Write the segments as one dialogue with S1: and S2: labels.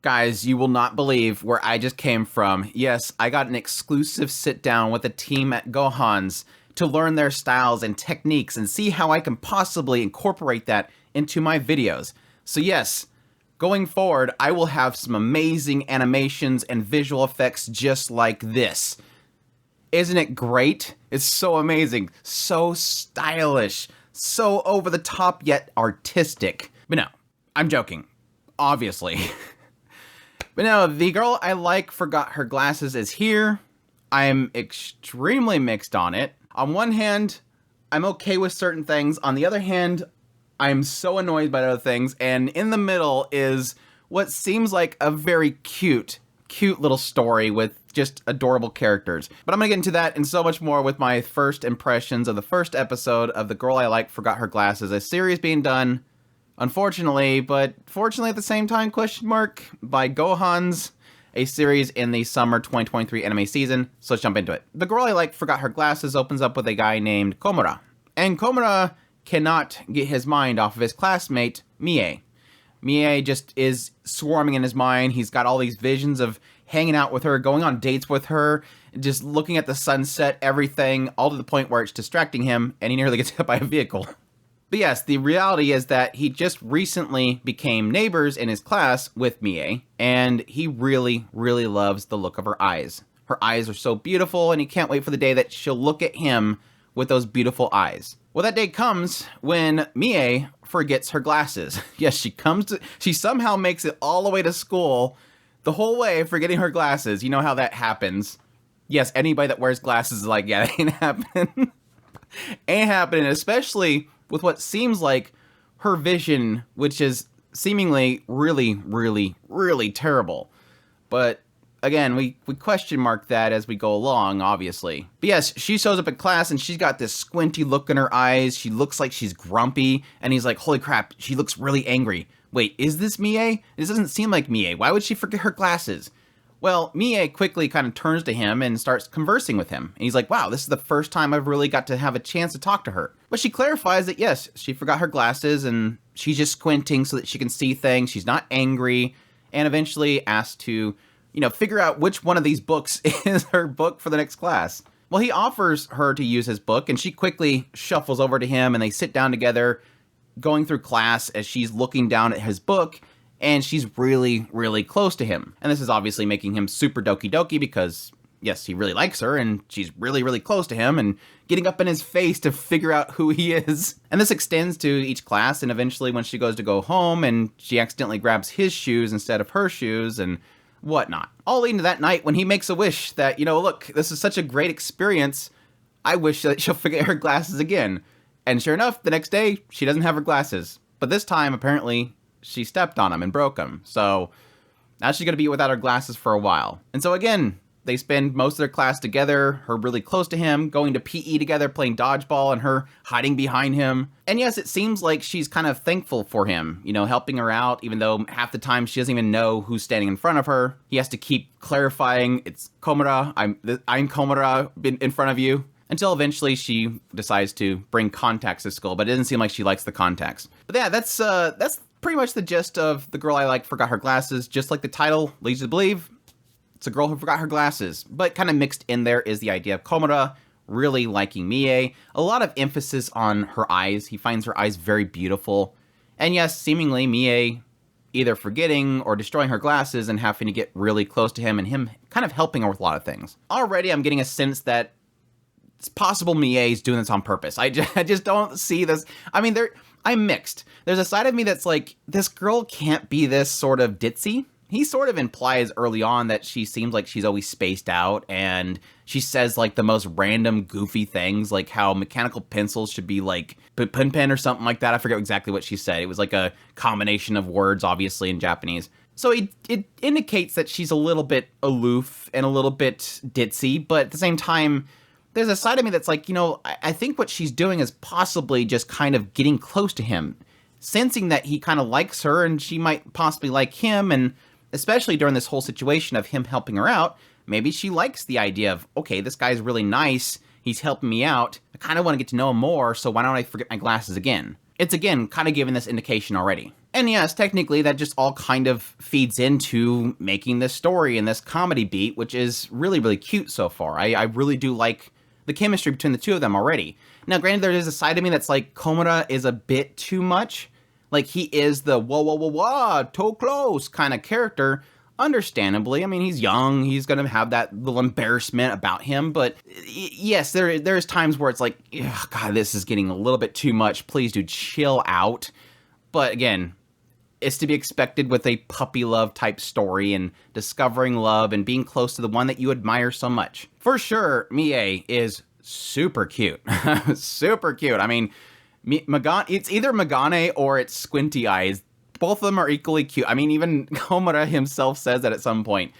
S1: Guys, you will not believe where I just came from. Yes, I got an exclusive sit down with the team at Gohan's to learn their styles and techniques and see how I can possibly incorporate that into my videos. So yes, going forward, I will have some amazing animations and visual effects just like this. Isn't it great? It's so amazing, so stylish, so over the top yet artistic. But no, I'm joking, obviously. But no, the girl I like forgot her glasses is here. I'm extremely mixed on it. On one hand, I'm okay with certain things. On the other hand, I'm so annoyed by other things. And in the middle is what seems like a very cute little story with just adorable characters. But I'm gonna get into that and so much more with my first impressions of the first episode of The Girl I Like Forgot Her Glasses, a series being done, unfortunately, but fortunately at the same time, question mark, by Gohan's, a series in the summer 2023 anime season. So let's jump into it. The Girl I Like Forgot Her Glasses opens up with a guy named Komura. And Komura cannot get his mind off of his classmate, Mie. Mie just is swarming in his mind. He's got all these visions of hanging out with her, going on dates with her, just looking at the sunset, everything, all to the point where it's distracting him, and he nearly gets hit by a vehicle. But yes, the reality is that he just recently became neighbors in his class with Mie, and he really, really loves the look of her eyes. Her eyes are so beautiful, and he can't wait for the day that she'll look at him with those beautiful eyes. Well, that day comes when Mie forgets her glasses. Yes, she somehow makes it all the way to school, the whole way forgetting her glasses. You know how that happens. Yes, anybody that wears glasses is like, yeah, that ain't happening. Ain't happening, especially with what seems like her vision, which is seemingly really, really, really terrible. But again, we question mark that as we go along, obviously. But yes, she shows up in class and she's got this squinty look in her eyes. She looks like she's grumpy, and he's like, holy crap, she looks really angry. Wait, is this Mie? This doesn't seem like Mie. Why would she forget her glasses? Well, Mie quickly kind of turns to him and starts conversing with him. And he's like, wow, this is the first time I've really got to have a chance to talk to her. But she clarifies that yes, she forgot her glasses and she's just squinting so that she can see things. She's not angry, and eventually asks to, figure out which one of these books is her book for the next class. Well, he offers her to use his book, and she quickly shuffles over to him, and they sit down together, going through class as she's looking down at his book, and she's really, really close to him. And this is obviously making him super doki doki because, yes, he really likes her, and she's really, really close to him, and getting up in his face to figure out who he is. And this extends to each class, and eventually when she goes to go home, and she accidentally grabs his shoes instead of her shoes, and whatnot. All leading to that night when he makes a wish that, look, this is such a great experience, I wish that she'll forget her glasses again. And sure enough, the next day, she doesn't have her glasses. But this time, apparently, she stepped on them and broke them. So now she's going to be without her glasses for a while. And so again, they spend most of their class together, her really close to him, going to PE together, playing dodgeball, and her hiding behind him. And yes, it seems like she's kind of thankful for him, helping her out, even though half the time she doesn't even know who's standing in front of her. He has to keep clarifying, it's Komura, I'm Komura in front of you. Until eventually she decides to bring contacts to school, but it doesn't seem like she likes the contacts. But yeah, that's pretty much the gist of The Girl I Like Forgot Her Glasses. Just like the title leads you to believe, it's a girl who forgot her glasses. But kind of mixed in there is the idea of Komura really liking Mie. A lot of emphasis on her eyes. He finds her eyes very beautiful. And yes, seemingly Mie either forgetting or destroying her glasses and having to get really close to him, and him kind of helping her with a lot of things. Already I'm getting a sense that it's possible Mie's doing this on purpose. I just don't see this. I mean, I'm mixed. There's a side of me that's like, this girl can't be this sort of ditzy. He sort of implies early on that she seems like she's always spaced out, and she says like the most random goofy things, like how mechanical pencils should be like pen or something like that. I forget exactly what she said. It was like a combination of words, obviously in Japanese. So it indicates that she's a little bit aloof and a little bit ditzy, but at the same time, there's a side of me that's like, I think what she's doing is possibly just kind of getting close to him, sensing that he kind of likes her and she might possibly like him, and especially during this whole situation of him helping her out, maybe she likes the idea of, okay, this guy's really nice, he's helping me out, I kind of want to get to know him more, so why don't I forget my glasses again? It's again kind of giving this indication already. And yes, technically that just all kind of feeds into making this story and this comedy beat, which is really, really cute so far. I really do like the chemistry between the two of them already. Now, granted, there is a side of me that's like, Komura is a bit too much. Like, he is the whoa, whoa, whoa, whoa, too close kind of character. Understandably, I mean, he's young, he's gonna have that little embarrassment about him, but yes, there's times where it's like, God, this is getting a little bit too much, please do chill out. But again, it's to be expected with a puppy love type story and discovering love and being close to the one that you admire so much. For sure, Mie is super cute. Super cute. I mean, Megane, it's either Megane or it's Squinty Eyes. Both of them are equally cute. I mean, even Komura himself says that at some point.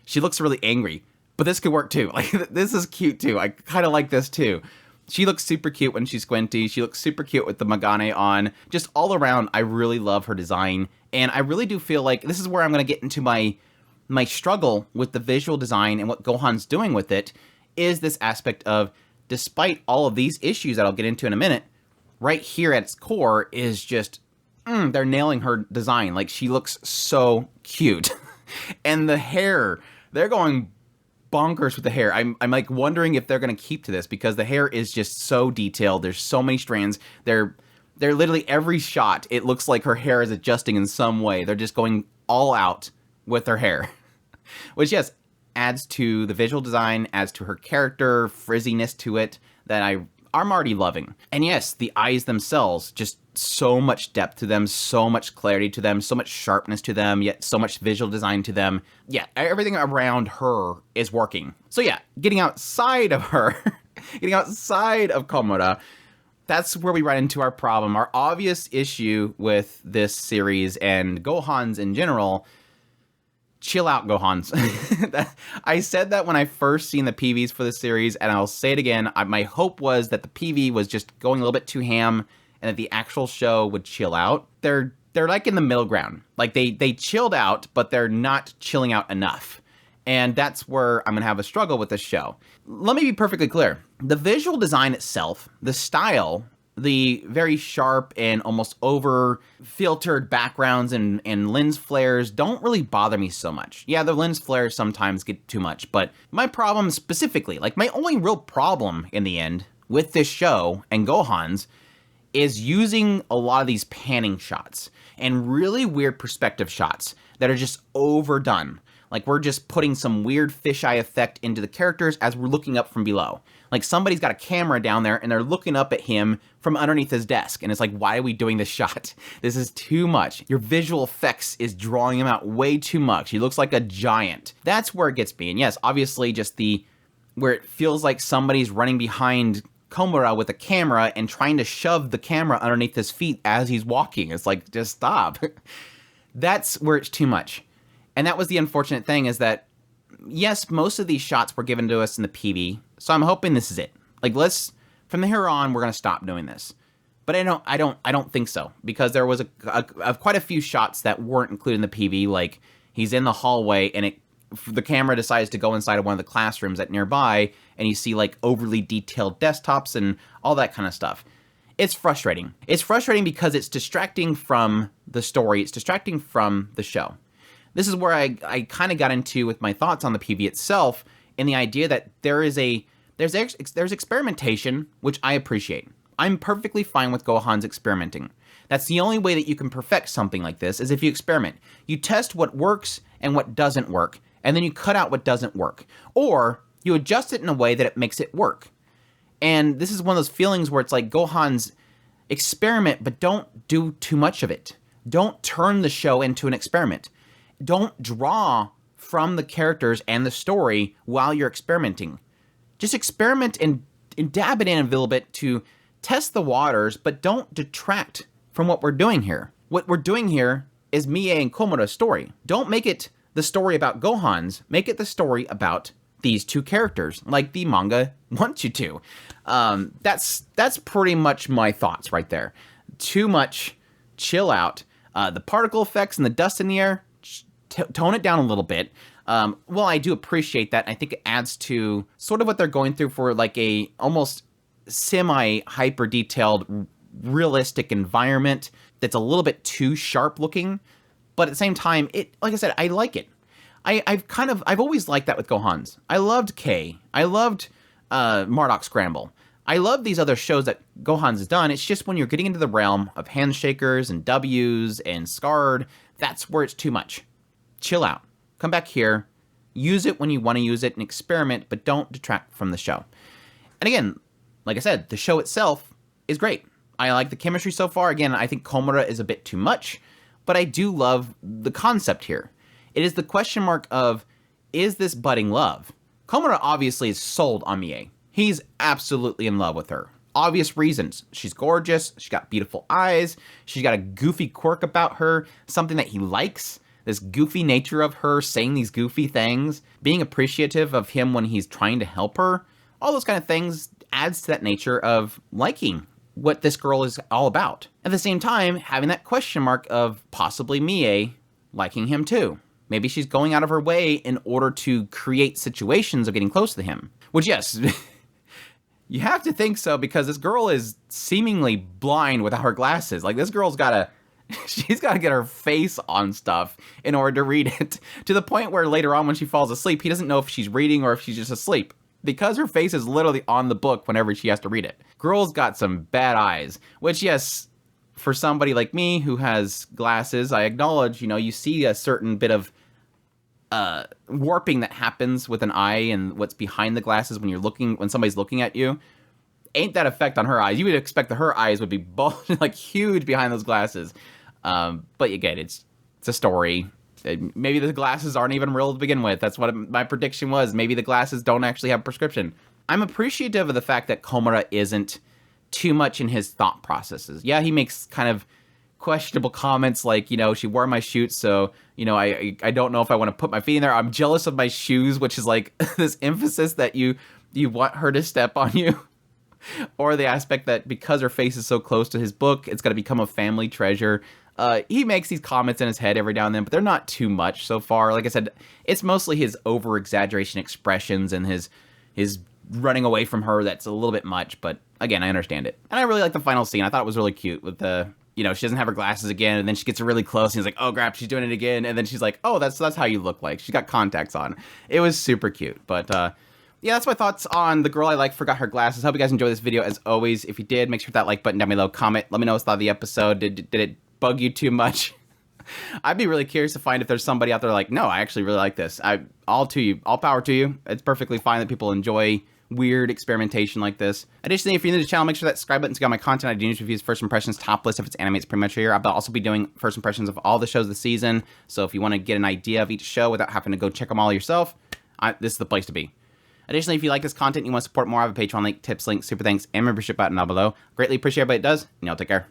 S1: She looks really angry, but this could work too. Like, this is cute too. I kind of like this too. She looks super cute when she's squinty. She looks super cute with the Megane on. Just all around, I really love her design. And I really do feel like this is where I'm going to get into my struggle with the visual design and what Gohan's doing with it, is this aspect of, despite all of these issues that I'll get into in a minute, right here at its core is just, they're nailing her design. Like, she looks so cute. And the hair, they're going bonkers with the hair. I'm like wondering if they're going to keep to this, because the hair is just so detailed. There's so many strands. They're literally, every shot, it looks like her hair is adjusting in some way. They're just going all out with her hair. Which, yes, adds to the visual design, adds to her character, frizziness to it, that I'm already loving. And yes, the eyes themselves, just so much depth to them, so much clarity to them, so much sharpness to them, yet so much visual design to them. Yeah, everything around her is working. So yeah, getting outside of her, getting outside of Komura, that's where we run into our problem, our obvious issue with this series and Gohan's in general. Chill out, Gohans. I said that when I first seen the PVs for the series, and I'll say it again. My hope was that the PV was just going a little bit too ham, and that the actual show would chill out. They're like in the middle ground. Like, they chilled out, but they're not chilling out enough. And that's where I'm gonna have a struggle with this show. Let me be perfectly clear. The visual design itself, the style, the very sharp and almost over-filtered backgrounds and lens flares don't really bother me so much. Yeah, the lens flares sometimes get too much, but my problem specifically, like my only real problem in the end with this show and Gohan's, is using a lot of these panning shots and really weird perspective shots that are just overdone. Like, we're just putting some weird fisheye effect into the characters as we're looking up from below. Like, somebody's got a camera down there and they're looking up at him from underneath his desk. And it's like, why are we doing this shot? This is too much. Your visual effects is drawing him out way too much. He looks like a giant. That's where it gets me. And yes, obviously just where it feels like somebody's running behind Komura with a camera and trying to shove the camera underneath his feet as he's walking. It's like, just stop. That's where it's too much. And that was the unfortunate thing, is that, yes, most of these shots were given to us in the PV, so I'm hoping this is it. Like, from here on, we're gonna stop doing this. But I don't think so, because there was quite a few shots that weren't included in the PV. Like, he's in the hallway and the camera decides to go inside of one of the classrooms at nearby, and you see like overly detailed desktops and all that kind of stuff. It's frustrating. It's frustrating because it's distracting from the story. It's distracting from the show. This is where I kind of got into with my thoughts on the PV itself, and the idea that there's experimentation, which I appreciate. I'm perfectly fine with Gohan's experimenting. That's the only way that you can perfect something like this, is if you experiment. You test what works and what doesn't work, and then you cut out what doesn't work. Or you adjust it in a way that it makes it work. And this is one of those feelings where it's like, Gohan's experiment, but don't do too much of it. Don't turn the show into an experiment. Don't draw from the characters and the story while you're experimenting. Just experiment and dab it in a little bit to test the waters, but don't detract from what we're doing here. What we're doing here is Mie and Komura's story. Don't make it the story about Gohan's, make it the story about these two characters, like the manga wants you to. That's pretty much my thoughts right there. Too much, chill out. The particle effects and the dust in the air, tone it down a little bit. Well, I do appreciate that. I think it adds to sort of what they're going through for like a almost semi-hyper detailed realistic environment that's a little bit too sharp looking. But at the same time, like I said, I like it. I've always liked that with Gohans. I loved K. I loved Marduk Scramble. I love these other shows that Gohan's has done. It's just when you're getting into the realm of handshakers and W's and scarred, that's where it's too much. Chill out. Come back here. Use it when you want to use it and experiment, but don't detract from the show. And again, like I said, the show itself is great. I like the chemistry so far. Again, I think Komura is a bit too much, but I do love the concept here. It is the question mark of, is this budding love? Komura obviously is sold on Mie. He's absolutely in love with her. Obvious reasons. She's gorgeous. She's got beautiful eyes. She's got a goofy quirk about her, something that he likes. This goofy nature of her saying these goofy things, being appreciative of him when he's trying to help her. All those kind of things adds to that nature of liking what this girl is all about. At the same time, having that question mark of possibly Mie liking him too. Maybe she's going out of her way in order to create situations of getting close to him. Which, yes, you have to think so, because this girl is seemingly blind without her glasses. Like, this girl's she's got to get her face on stuff in order to read it. To the point where later on when she falls asleep, he doesn't know if she's reading or if she's just asleep, because her face is literally on the book whenever she has to read it. Girl's got some bad eyes, which, yes, for somebody like me who has glasses, I acknowledge, you see a certain bit of warping that happens with an eye and what's behind the glasses when somebody's looking at you. Ain't that effect on her eyes? You would expect that her eyes would be like huge behind those glasses. But again, it's a story. Maybe the glasses aren't even real to begin with. That's what my prediction was. Maybe the glasses don't actually have a prescription. I'm appreciative of the fact that Komura isn't too much in his thought processes. Yeah, he makes kind of questionable comments like, she wore my shoes, so, I don't know if I want to put my feet in there. I'm jealous of my shoes, which is like this emphasis that you want her to step on you. Or the aspect that because her face is so close to his book, it's going to become a family treasure. He makes these comments in his head every now and then, but they're not too much so far. Like I said, it's mostly his over-exaggeration expressions and his running away from her that's a little bit much, but again, I understand it. And I really like the final scene. I thought it was really cute with she doesn't have her glasses again, and then she gets really close, and he's like, oh, crap, she's doing it again, and then she's like, oh, that's how you look like. She's got contacts on. It was super cute, but yeah, that's my thoughts on the girl I like forgot her glasses. Hope you guys enjoyed this video. As always, if you did, make sure to hit that like button down below. Comment. Let me know what you thought of the episode. Did it bug you too much? I'd be really curious to find if there's somebody out there like, no, I actually really like this. All power to you. It's perfectly fine that people enjoy weird experimentation like this. Additionally, if you're new to the channel, make sure that subscribe button to get all my content. I do news reviews, first impressions, top list. If it's anime, it's pretty much here. I'll also be doing first impressions of all the shows this season. So if you want to get an idea of each show without having to go check them all yourself, this is the place to be. Additionally, if you like this content and you want to support more, I have a Patreon link, tips link, super thanks, and membership button down below. Greatly appreciate everybody that does, and y'all take care.